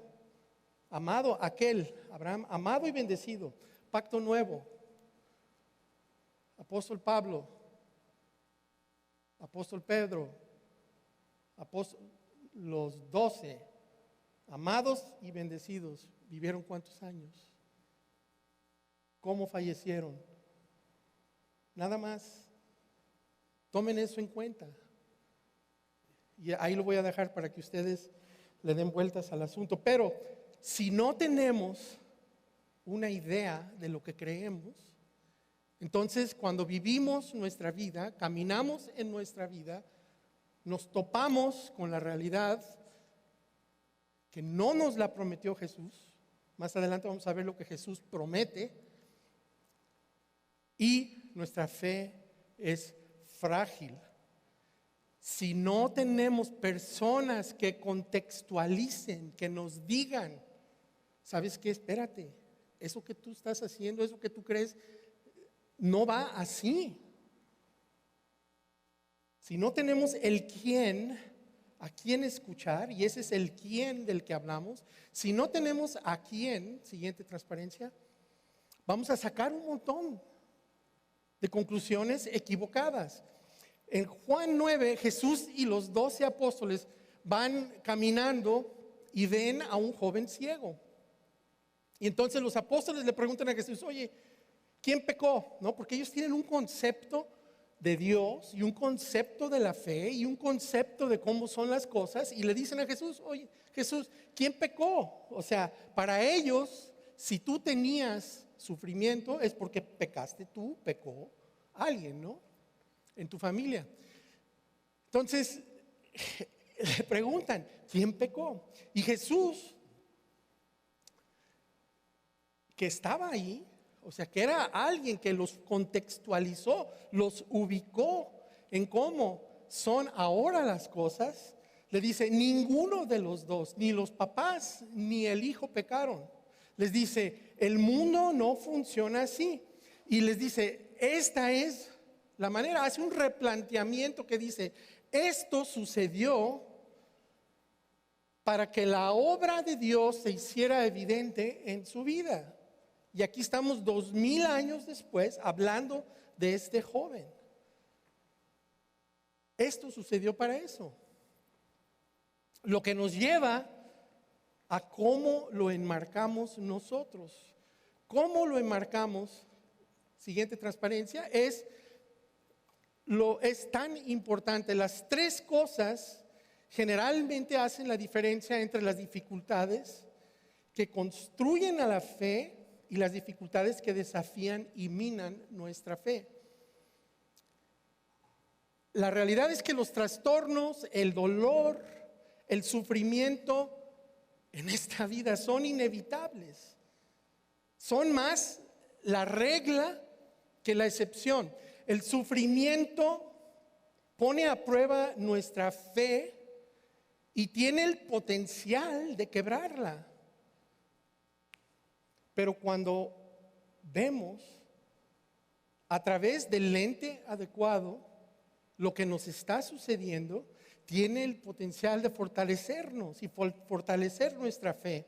S1: Amado aquel, Abraham, amado y bendecido. Pacto nuevo. Apóstol Pablo, apóstol Pedro, los 12, amados y bendecidos, ¿vivieron cuántos años? ¿Cómo fallecieron? Nada más. Tomen eso en cuenta. Y ahí lo voy a dejar para que ustedes le den vueltas al asunto. Pero si no tenemos una idea de lo que creemos, entonces cuando vivimos nuestra vida, caminamos en nuestra vida, nos topamos con la realidad que no nos la prometió Jesús. Más adelante vamos a ver lo que Jesús promete. Y nuestra fe es frágil. Si no tenemos personas que contextualicen, que nos digan, ¿sabes qué? Espérate, eso que tú estás haciendo, eso que tú crees, no va así. Si no tenemos el quién, a quién escuchar, y ese es el quién del que hablamos, si no tenemos a quién, siguiente transparencia, vamos a sacar un montón de conclusiones equivocadas. En Juan 9, Jesús y los 12 apóstoles van caminando y ven a un joven ciego. Y entonces los apóstoles le preguntan a Jesús, oye, ¿quién pecó? ¿No? Porque ellos tienen un concepto de Dios y un concepto de la fe y un concepto de cómo son las cosas, y le dicen a Jesús, oye, Jesús, ¿quién pecó? O sea, para ellos, si tú tenías sufrimiento es porque pecaste tú, pecó alguien, ¿no? En tu familia. Entonces, le preguntan, ¿quién pecó? Y Jesús, que estaba ahí, o sea, que era alguien que los contextualizó, los ubicó en cómo son ahora las cosas, le dice, ninguno de los dos, ni los papás ni el hijo pecaron. Les dice, el mundo no funciona así. Y les dice, esta es la manera, hace un replanteamiento que dice, esto sucedió para que la obra de Dios se hiciera evidente en su vida. Y aquí estamos 2000 años después hablando de este joven. Esto sucedió para eso. Lo que nos lleva a cómo lo enmarcamos nosotros. ¿Cómo lo enmarcamos? Siguiente transparencia, es tan importante. Las tres cosas generalmente hacen la diferencia entre las dificultades que construyen a la fe y las dificultades que desafían y minan nuestra fe. La realidad es que los trastornos, el dolor, el sufrimiento en esta vida son inevitables. Son más la regla que la excepción. El sufrimiento pone a prueba nuestra fe y tiene el potencial de quebrarla. Pero cuando vemos a través del lente adecuado lo que nos está sucediendo, tiene el potencial de fortalecernos y fortalecer nuestra fe.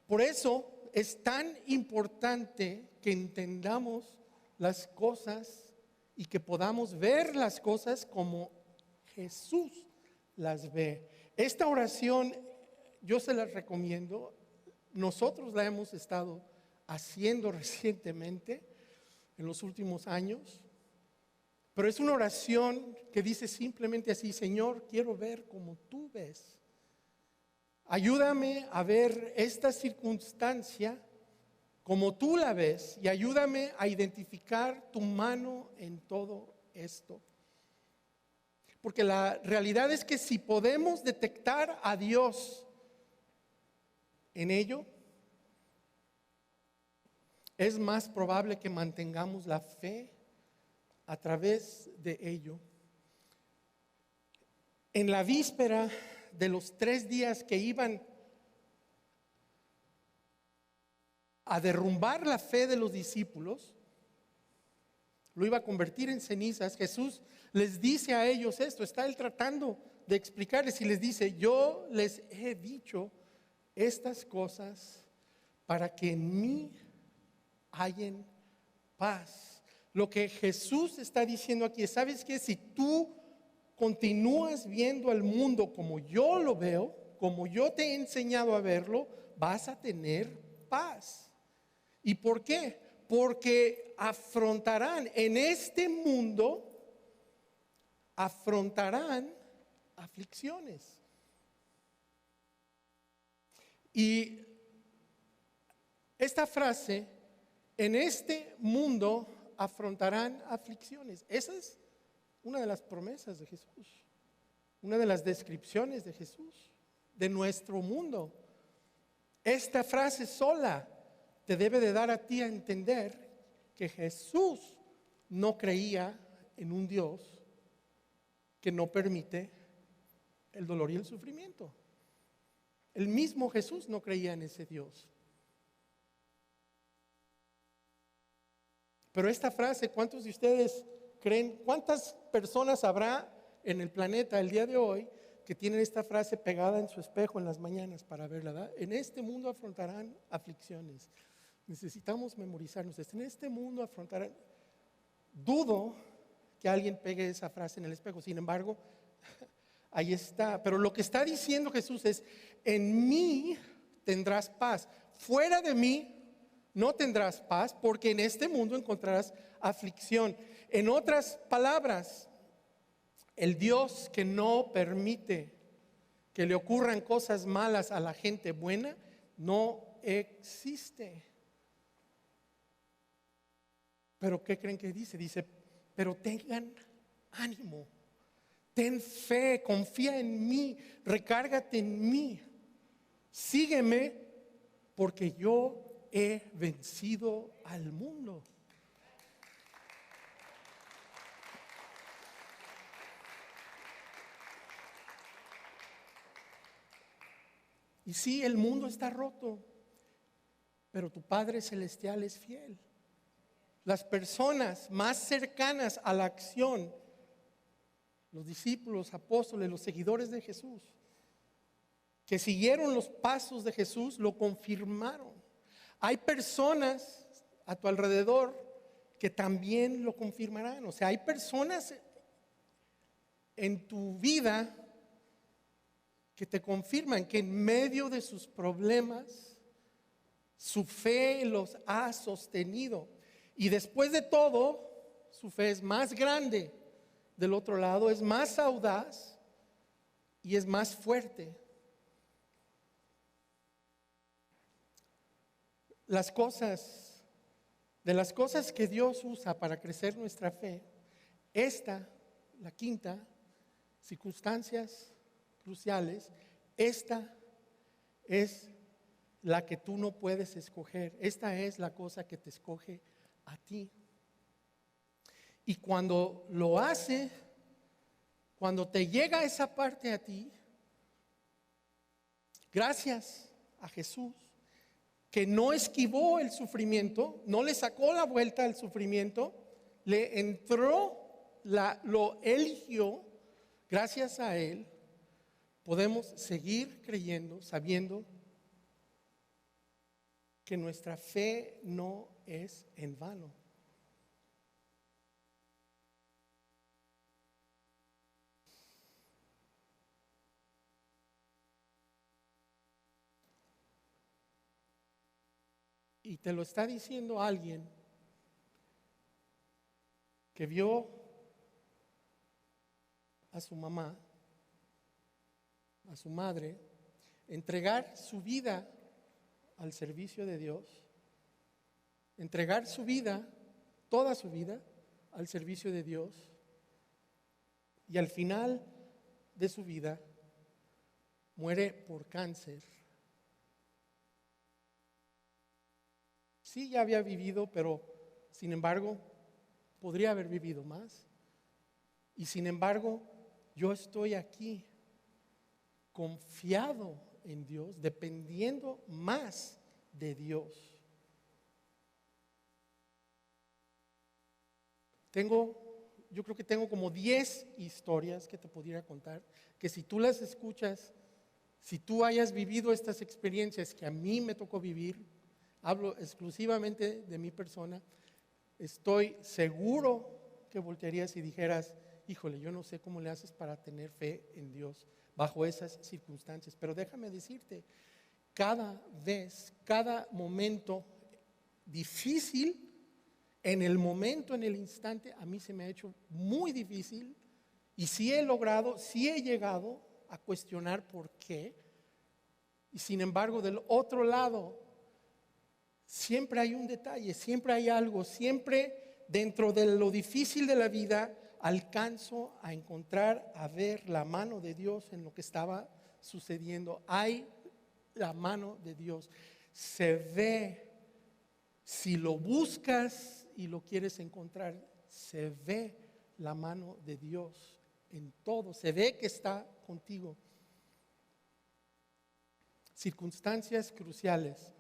S1: Por eso es tan importante que entendamos las cosas y que podamos ver las cosas como Jesús las ve. Esta oración yo se la recomiendo. Nosotros la hemos estado haciendo recientemente, en los últimos años, pero es una oración que dice simplemente así: Señor, quiero ver como tú ves. Ayúdame a ver esta circunstancia como tú la ves y ayúdame a identificar tu mano en todo esto. Porque la realidad es que si podemos detectar a Dios en ello, es más probable que mantengamos la fe a través de ello. En la víspera de los 3 días que iban a derrumbar la fe de los discípulos, lo iba a convertir en cenizas, Jesús les dice a ellos esto, está él tratando de explicarles y les dice: yo les he dicho estas cosas para que en mí hallen paz. Lo que Jesús está diciendo aquí es: ¿sabes qué? Si tú continúas viendo al mundo como yo lo veo, como yo te he enseñado a verlo, vas a tener paz. ¿Y por qué? Porque afrontarán en este mundo, afrontarán aflicciones. Y esta frase, en este mundo afrontarán aflicciones, esa es una de las promesas de Jesús, una de las descripciones de Jesús, de nuestro mundo. Esta frase sola te debe de dar a ti a entender que Jesús no creía en un Dios que no permite el dolor y el sufrimiento. El mismo Jesús no creía en ese Dios. Pero esta frase, ¿cuántos de ustedes creen? ¿Cuántas personas habrá en el planeta el día de hoy que tienen esta frase pegada en su espejo en las mañanas para verla? ¿Verdad? En este mundo afrontarán aflicciones. Necesitamos memorizarnos esto. En este mundo afrontarán. Dudo que alguien pegue esa frase en el espejo. Sin embargo, ahí está. Pero lo que está diciendo Jesús es: en mí tendrás paz. Fuera de mí no tendrás paz, porque en este mundo encontrarás aflicción. En otras palabras, el Dios que no permite que le ocurran cosas malas a la gente buena no existe. Pero ¿qué creen que dice? Dice, pero tengan ánimo, ten fe, confía en mí, recárgate en mí, sígueme, porque yo he vencido al mundo. Y sí, el mundo está roto, pero tu Padre Celestial es fiel. Las personas más cercanas a la acción, los discípulos, apóstoles, los seguidores de Jesús, que siguieron los pasos de Jesús, lo confirmaron. Hay personas a tu alrededor que también lo confirmarán. O sea, hay personas en tu vida que te confirman que en medio de sus problemas, su fe los ha sostenido. Y después de todo, su fe es más grande del otro lado, es más audaz y es más fuerte. De las cosas que Dios usa para crecer nuestra fe, esta, la quinta, circunstancias cruciales, esta es la que tú no puedes escoger. Esta es la cosa que te escoge a ti. Y cuando lo hace, cuando te llega esa parte a ti, gracias a Jesús, que no esquivó el sufrimiento, no le sacó la vuelta al sufrimiento, le entró, lo eligió, gracias a Él, podemos seguir creyendo, sabiendo que nuestra fe no es en vano. Y te lo está diciendo alguien que vio a su mamá, a su madre, entregar su vida al servicio de Dios, entregar su vida, toda su vida, al servicio de Dios, y al final de su vida muere por cáncer. Sí, ya había vivido, pero sin embargo, podría haber vivido más. Y sin embargo, yo estoy aquí, confiado en Dios, dependiendo más de Dios. Yo creo que tengo como 10 historias que te pudiera contar, que si tú las escuchas, si tú hayas vivido estas experiencias que a mí me tocó vivir, hablo exclusivamente de mi persona, estoy seguro que voltearías y dijeras, híjole, yo no sé cómo le haces para tener fe en Dios bajo esas circunstancias. Pero déjame decirte, cada vez, cada momento difícil, en el momento, en el instante, a mí se me ha hecho muy difícil y sí he logrado, sí he llegado a cuestionar por qué. Y sin embargo, del otro lado, siempre hay un detalle, siempre hay algo, siempre dentro de lo difícil de la vida alcanzo a encontrar, a ver la mano de Dios en lo que estaba sucediendo. Hay la mano de Dios, se ve, si lo buscas y lo quieres encontrar, se ve la mano de Dios en todo, se ve que está contigo. Circunstancias cruciales.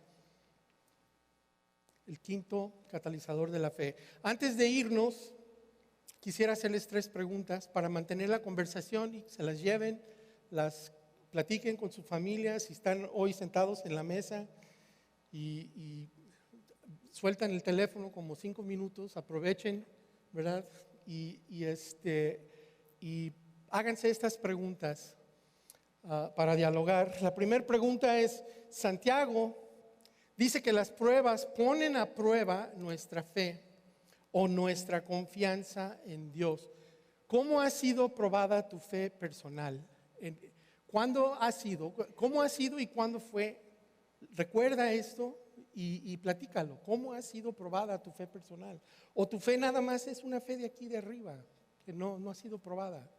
S1: el quinto catalizador de la fe. Antes de irnos, quisiera hacerles 3 preguntas para mantener la conversación y que se las lleven, las platiquen con su familia, si están hoy sentados en la mesa y sueltan el teléfono como 5 minutos, aprovechen, ¿verdad? Y háganse estas preguntas para dialogar. La primera pregunta es, Santiago dice que las pruebas ponen a prueba nuestra fe o nuestra confianza en Dios. ¿Cómo ha sido probada tu fe personal? ¿Cuándo ha sido? ¿Cómo ha sido y cuándo fue? Recuerda esto y platícalo. ¿Cómo ha sido probada tu fe personal? ¿O tu fe nada más es una fe de aquí de arriba, que no ha sido probada?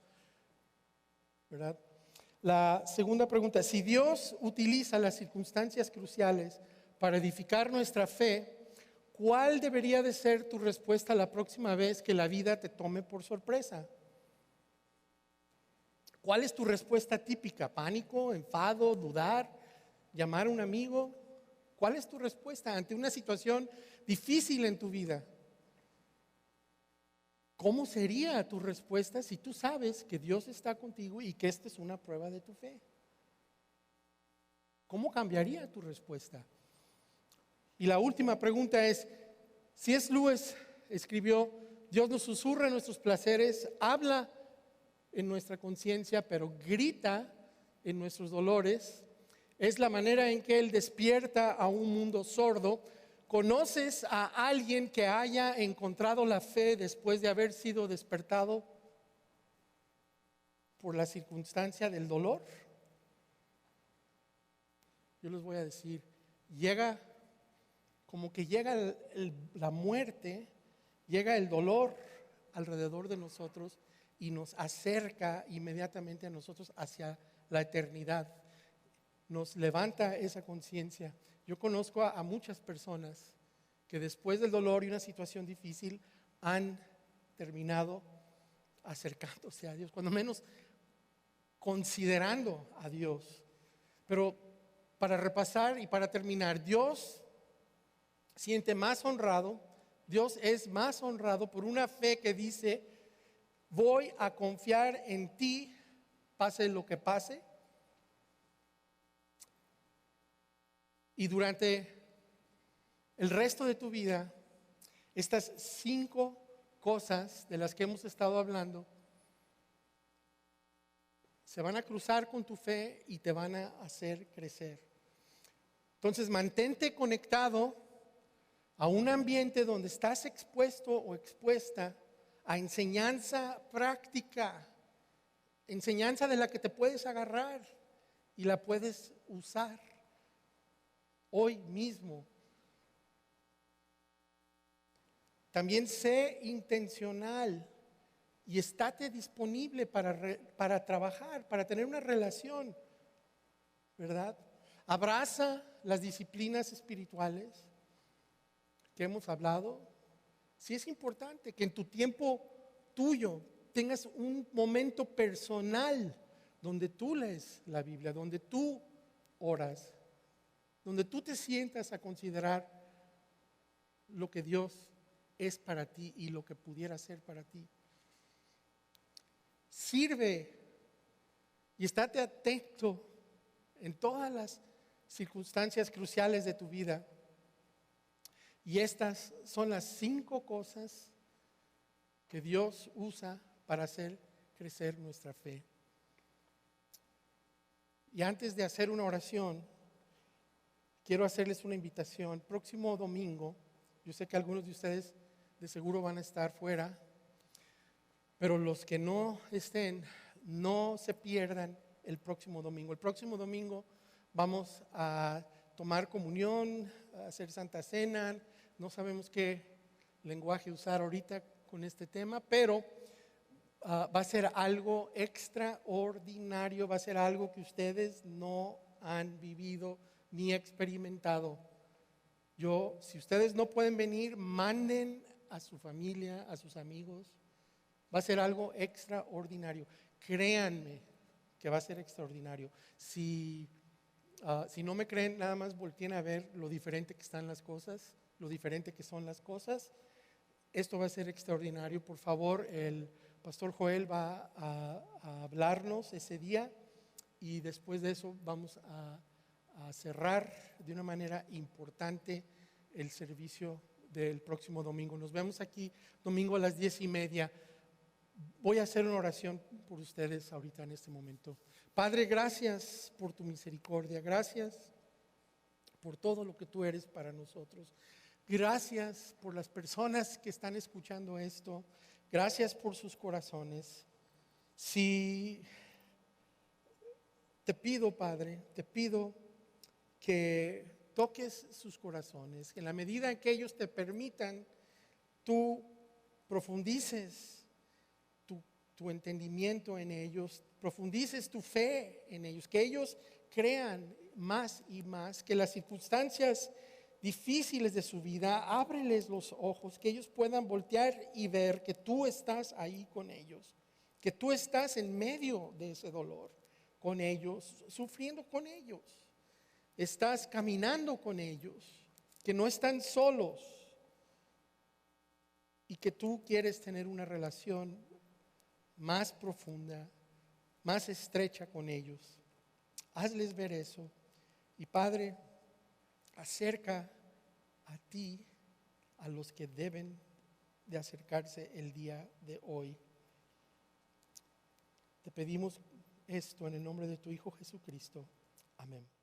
S1: ¿Verdad? La segunda pregunta, si Dios utiliza las circunstancias cruciales para edificar nuestra fe, ¿cuál debería de ser tu respuesta la próxima vez que la vida te tome por sorpresa? ¿Cuál es tu respuesta típica? ¿Pánico, enfado, dudar, llamar a un amigo? ¿Cuál es tu respuesta ante una situación difícil en tu vida? ¿Cómo sería tu respuesta si tú sabes que Dios está contigo y que esta es una prueba de tu fe? ¿Cómo cambiaría tu respuesta? Y la última pregunta es, C.S. Lewis escribió, Dios nos susurra en nuestros placeres, habla en nuestra conciencia, pero grita en nuestros dolores. Es la manera en que Él despierta a un mundo sordo. ¿Conoces a alguien que haya encontrado la fe después de haber sido despertado por la circunstancia del dolor? Yo les voy a decir, llega la muerte, llega el dolor alrededor de nosotros y nos acerca inmediatamente a nosotros hacia la eternidad. Nos levanta esa conciencia. Yo conozco a muchas personas que después del dolor y una situación difícil han terminado acercándose a Dios, cuando menos considerando a Dios. Pero para repasar y para terminar, Dios siente más honrado, Dios es más honrado por una fe que dice, voy a confiar en ti, pase lo que pase. Y durante el resto de tu vida, estas 5 cosas de las que hemos estado hablando se van a cruzar con tu fe y te van a hacer crecer. Entonces, mantente conectado a un ambiente donde estás expuesto o expuesta a enseñanza práctica, enseñanza de la que te puedes agarrar y la puedes usar hoy mismo. También sé intencional y estate disponible para trabajar, para tener una relación, ¿verdad? Abraza las disciplinas espirituales que hemos hablado. Sí es importante que en tu tiempo tuyo tengas un momento personal donde tú lees la Biblia, donde tú oras, donde tú te sientas a considerar lo que Dios es para ti y lo que pudiera ser para ti. Sirve y estate atento en todas las circunstancias cruciales de tu vida. Y estas son las 5 cosas que Dios usa para hacer crecer nuestra fe. Y antes de hacer una oración, quiero hacerles una invitación. Próximo domingo, yo sé que algunos de ustedes de seguro van a estar fuera, pero los que no estén, no se pierdan el próximo domingo. El próximo domingo vamos a tomar comunión, a hacer Santa Cena. No sabemos qué lenguaje usar ahorita con este tema, pero va a ser algo extraordinario, va a ser algo que ustedes no han vivido ni experimentado. Si ustedes no pueden venir, manden a su familia, a sus amigos. Va a ser algo extraordinario. Créanme que va a ser extraordinario. Si no me creen, nada más volteen a ver lo diferente que están las cosas. lo diferente que son las cosas. Esto va a ser extraordinario. Por favor, el pastor Joel va a hablarnos ese día y después de eso vamos a cerrar de una manera importante el servicio del próximo domingo. Nos vemos aquí domingo a las 10:30. Voy a hacer una oración por ustedes ahorita en este momento. Padre, gracias por tu misericordia. Gracias por todo lo que tú eres para nosotros. Gracias por las personas que están escuchando esto. Gracias por sus corazones. Si te pido, Padre, te pido que toques sus corazones, que en la medida en que ellos te permitan, tú profundices tu entendimiento en ellos, profundices tu fe en ellos, que ellos crean más y más, que las circunstancias difíciles de su vida, ábreles los ojos, que ellos puedan voltear y ver que tú estás ahí con ellos, que tú estás en medio de ese dolor con ellos, sufriendo con ellos, estás caminando con ellos, que no están solos y que tú quieres tener una relación más profunda, más estrecha con ellos. Hazles ver eso. Y Padre, acerca a ti a los que deben de acercarse el día de hoy. Te pedimos esto en el nombre de tu Hijo Jesucristo. Amén.